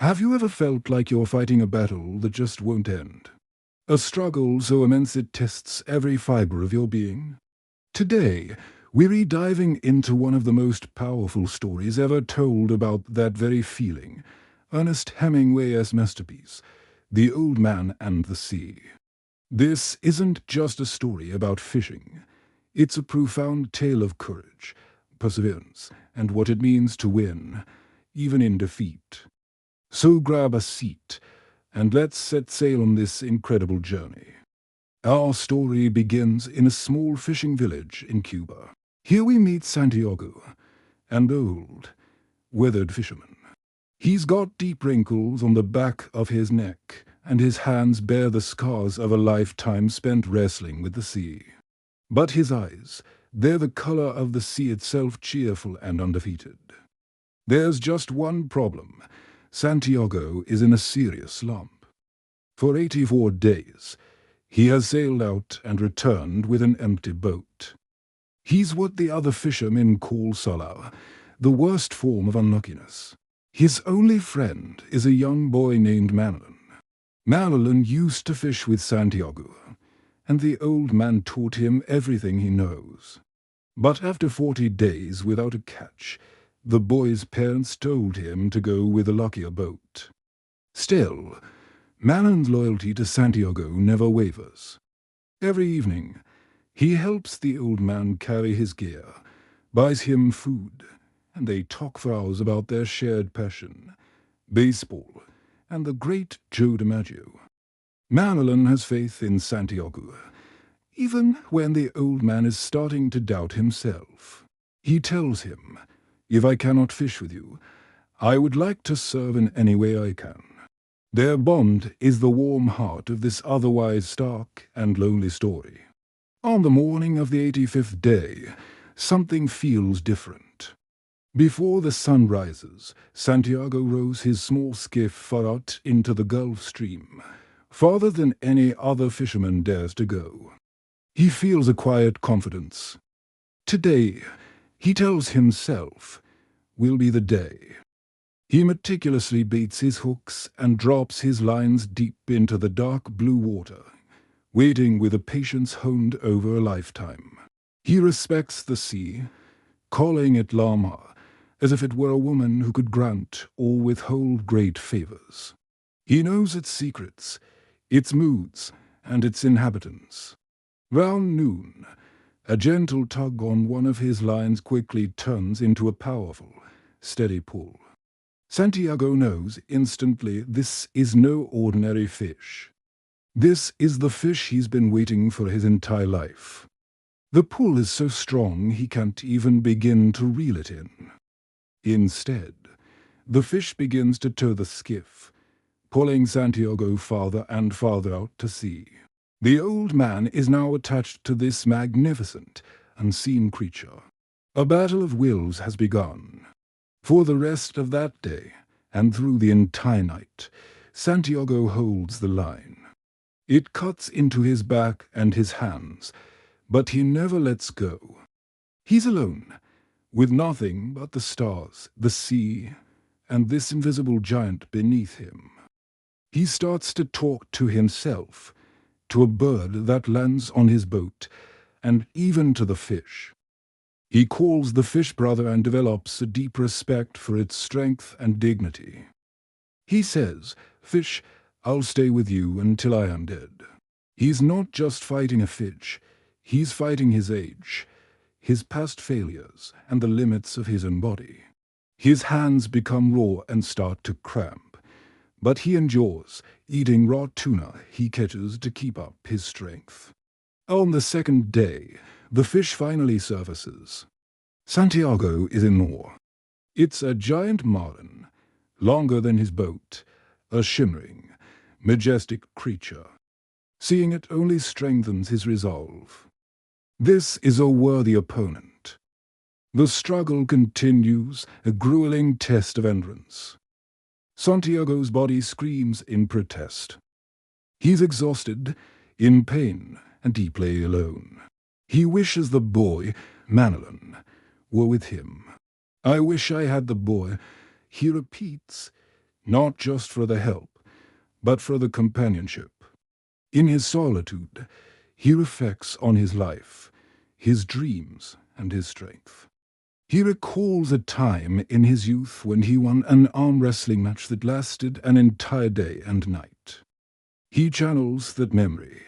Have you ever felt like you're fighting a battle that just won't end? A struggle so immense it tests every fiber of your being? Today, we're diving into one of the most powerful stories ever told about that very feeling, Ernest Hemingway's masterpiece, The Old Man and the Sea. This isn't just a story about fishing. It's a profound tale of courage, perseverance, and what it means to win, even in defeat. So grab a seat, and let's set sail on this incredible journey. Our story begins in a small fishing village in Cuba. Here we meet Santiago, an old, weathered fisherman. He's got deep wrinkles on the back of his neck, and his hands bear the scars of a lifetime spent wrestling with the sea. But his eyes, they're the color of the sea itself, cheerful and undefeated. There's just one problem. Santiago is in a serious slump. For 84 days, he has sailed out and returned with an empty boat. He's what the other fishermen call Salah, the worst form of unluckiness. His only friend is a young boy named Manilyn. Manilyn used to fish with Santiago, and the old man taught him everything he knows. But after 40 days without a catch, the boy's parents told him to go with a luckier boat. Still, Manilyn's loyalty to Santiago never wavers. Every evening, he helps the old man carry his gear, buys him food, and they talk for hours about their shared passion, baseball, and the great Joe DiMaggio. Manilyn has faith in Santiago, even when the old man is starting to doubt himself. He tells him, "If I cannot fish with you, I would like to serve in any way I can." Their bond is the warm heart of this otherwise stark and lonely story. On the morning of the 85th day, something feels different. Before the sun rises, Santiago rows his small skiff far out into the Gulf Stream, farther than any other fisherman dares to go. He feels a quiet confidence. Today, he tells himself, will be the day. He meticulously baits his hooks and drops his lines deep into the dark blue water, waiting with a patience honed over a lifetime. He respects the sea, calling it Lama, as if it were a woman who could grant or withhold great favors. He knows its secrets, its moods, and its inhabitants. Round noon, a gentle tug on one of his lines quickly turns into a powerful, steady pull. Santiago knows instantly this is no ordinary fish. This is the fish he's been waiting for his entire life. The pull is so strong he can't even begin to reel it in. Instead, the fish begins to tow the skiff, pulling Santiago farther and farther out to sea. The old man is now attached to this magnificent, unseen creature. A battle of wills has begun. For the rest of that day, and through the entire night, Santiago holds the line. It cuts into his back and his hands, but he never lets go. He's alone, with nothing but the stars, the sea, and this invisible giant beneath him. He starts to talk to himself, to a bird that lands on his boat, and even to the fish. He calls the fish brother and develops a deep respect for its strength and dignity. He says, "Fish, I'll stay with you until I am dead." He's not just fighting a fish, he's fighting his age, his past failures, and the limits of his own body. His hands become raw and start to cramp, but he endures, eating raw tuna he catches to keep up his strength. On the second day, the fish finally surfaces. Santiago is in awe. It's a giant marlin, longer than his boat, a shimmering, majestic creature. Seeing it only strengthens his resolve. This is a worthy opponent. The struggle continues, a grueling test of endurance. Santiago's body screams in protest. He's exhausted, in pain, and deeply alone. He wishes the boy, Manilyn, were with him. "I wish I had the boy," he repeats, not just for the help, but for the companionship. In his solitude, he reflects on his life, his dreams, and his strength. He recalls a time in his youth when he won an arm wrestling match that lasted an entire day and night. He channels that memory,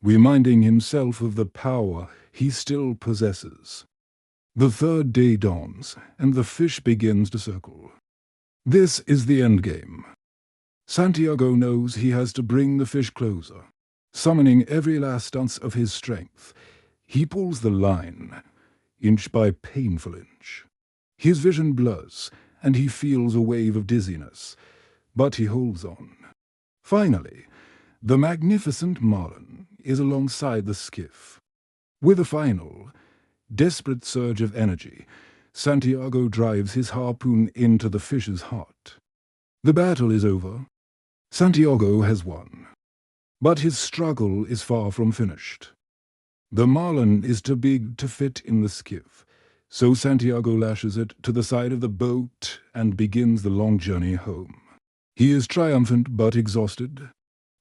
reminding himself of the power he still possesses. The third day dawns, and the fish begins to circle. This is the endgame. Santiago knows he has to bring the fish closer. Summoning every last ounce of his strength, he pulls the line, inch by painful inch. His vision blurs, and he feels a wave of dizziness, but he holds on. Finally, the magnificent marlin is alongside the skiff. With a final, desperate surge of energy, Santiago drives his harpoon into the fish's heart. The battle is over. Santiago has won. But his struggle is far from finished. The marlin is too big to fit in the skiff, so Santiago lashes it to the side of the boat and begins the long journey home. He is triumphant but exhausted.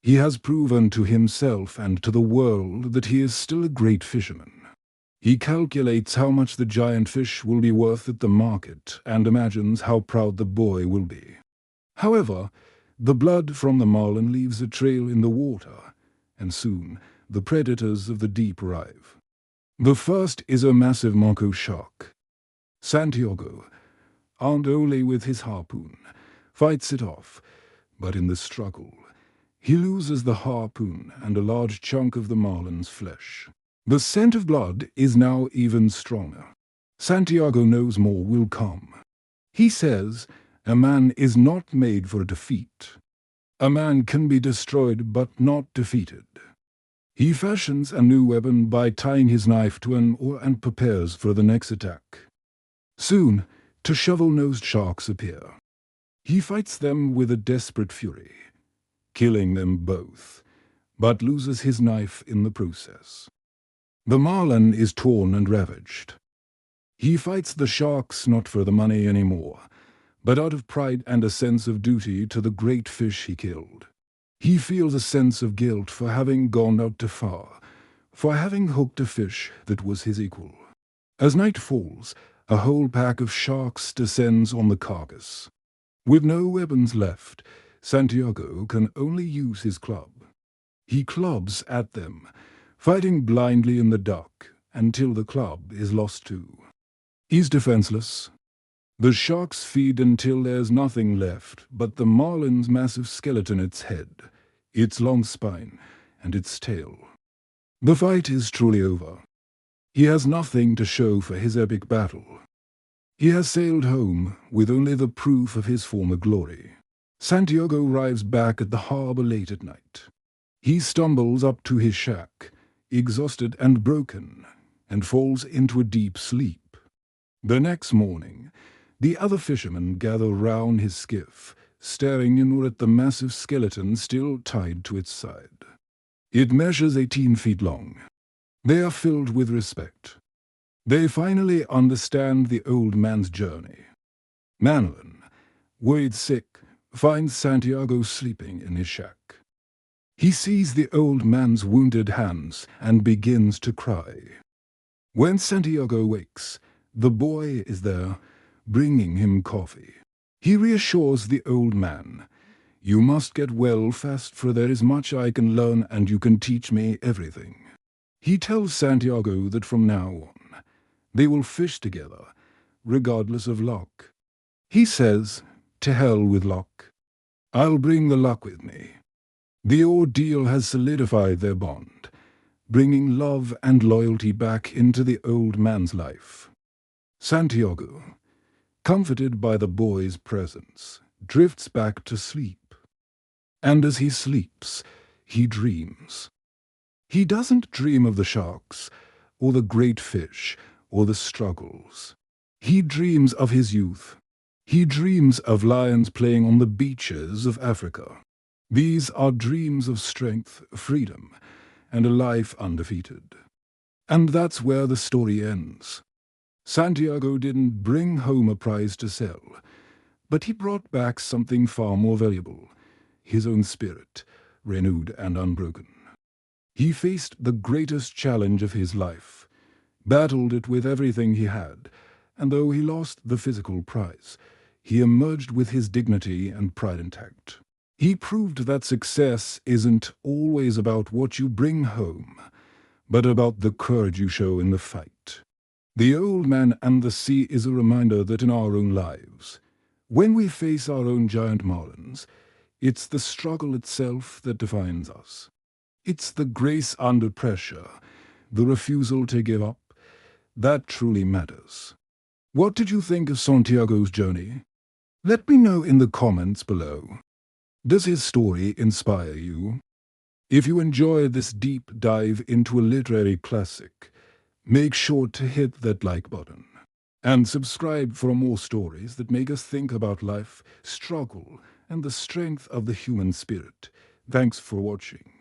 He has proven to himself and to the world that he is still a great fisherman. He calculates how much the giant fish will be worth at the market and imagines how proud the boy will be. However, the blood from the marlin leaves a trail in the water, and soon the predators of the deep arrive. The first is a massive mako shark. Santiago, armed only with his harpoon, fights it off, but in the struggle, he loses the harpoon and a large chunk of the marlin's flesh. The scent of blood is now even stronger. Santiago knows more will come. He says, a man is not made for defeat. A man can be destroyed but not defeated. He fashions a new weapon by tying his knife to an oar and prepares for the next attack. Soon, two shovel-nosed sharks appear. He fights them with a desperate fury, killing them both, but loses his knife in the process. The marlin is torn and ravaged. He fights the sharks not for the money anymore, but out of pride and a sense of duty to the great fish he killed. He feels a sense of guilt for having gone out too far, for having hooked a fish that was his equal. As night falls, a whole pack of sharks descends on the carcass. With no weapons left, Santiago can only use his club. He clubs at them, fighting blindly in the dark until the club is lost too. He's defenseless. The sharks feed until there's nothing left but the marlin's massive skeleton, its head, its long spine, and its tail. The fight is truly over. He has nothing to show for his epic battle. He has sailed home with only the proof of his former glory. Santiago arrives back at the harbor late at night. He stumbles up to his shack, exhausted and broken, and falls into a deep sleep. The next morning, the other fishermen gather round his skiff, staring inward at the massive skeleton still tied to its side. It measures 18 feet long. They are filled with respect. They finally understand the old man's journey. Manolin, worried sick, finds Santiago sleeping in his shack. He sees the old man's wounded hands and begins to cry. When Santiago wakes, the boy is there, bringing him coffee. He reassures the old man, "You must get well fast, for there is much I can learn and you can teach me everything." He tells Santiago that from now on, they will fish together, regardless of luck. He says, "To hell with luck. I'll bring the luck with me." The ordeal has solidified their bond, bringing love and loyalty back into the old man's life. Santiago, comforted by the boy's presence, drifts back to sleep. And as he sleeps, he dreams. He doesn't dream of the sharks, or the great fish, or the struggles. He dreams of his youth. He dreams of lions playing on the beaches of Africa. These are dreams of strength, freedom, and a life undefeated. And that's where the story ends. Santiago didn't bring home a prize to sell, But he brought back something far more valuable, his own spirit, renewed and unbroken. He faced the greatest challenge of his life, battled it with everything he had, and though he lost the physical prize, he emerged with his dignity and pride intact. He proved that success isn't always about what you bring home, but about the courage you show in the fight. The Old Man and the Sea is a reminder that in our own lives, when we face our own giant marlins, it's the struggle itself that defines us. It's the grace under pressure, the refusal to give up, that truly matters. What did you think of Santiago's journey? Let me know in the comments below. Does his story inspire you? If you enjoy this deep dive into a literary classic, make sure to hit that like button and subscribe for more stories that make us think about life, struggle, and the strength of the human spirit. Thanks for watching.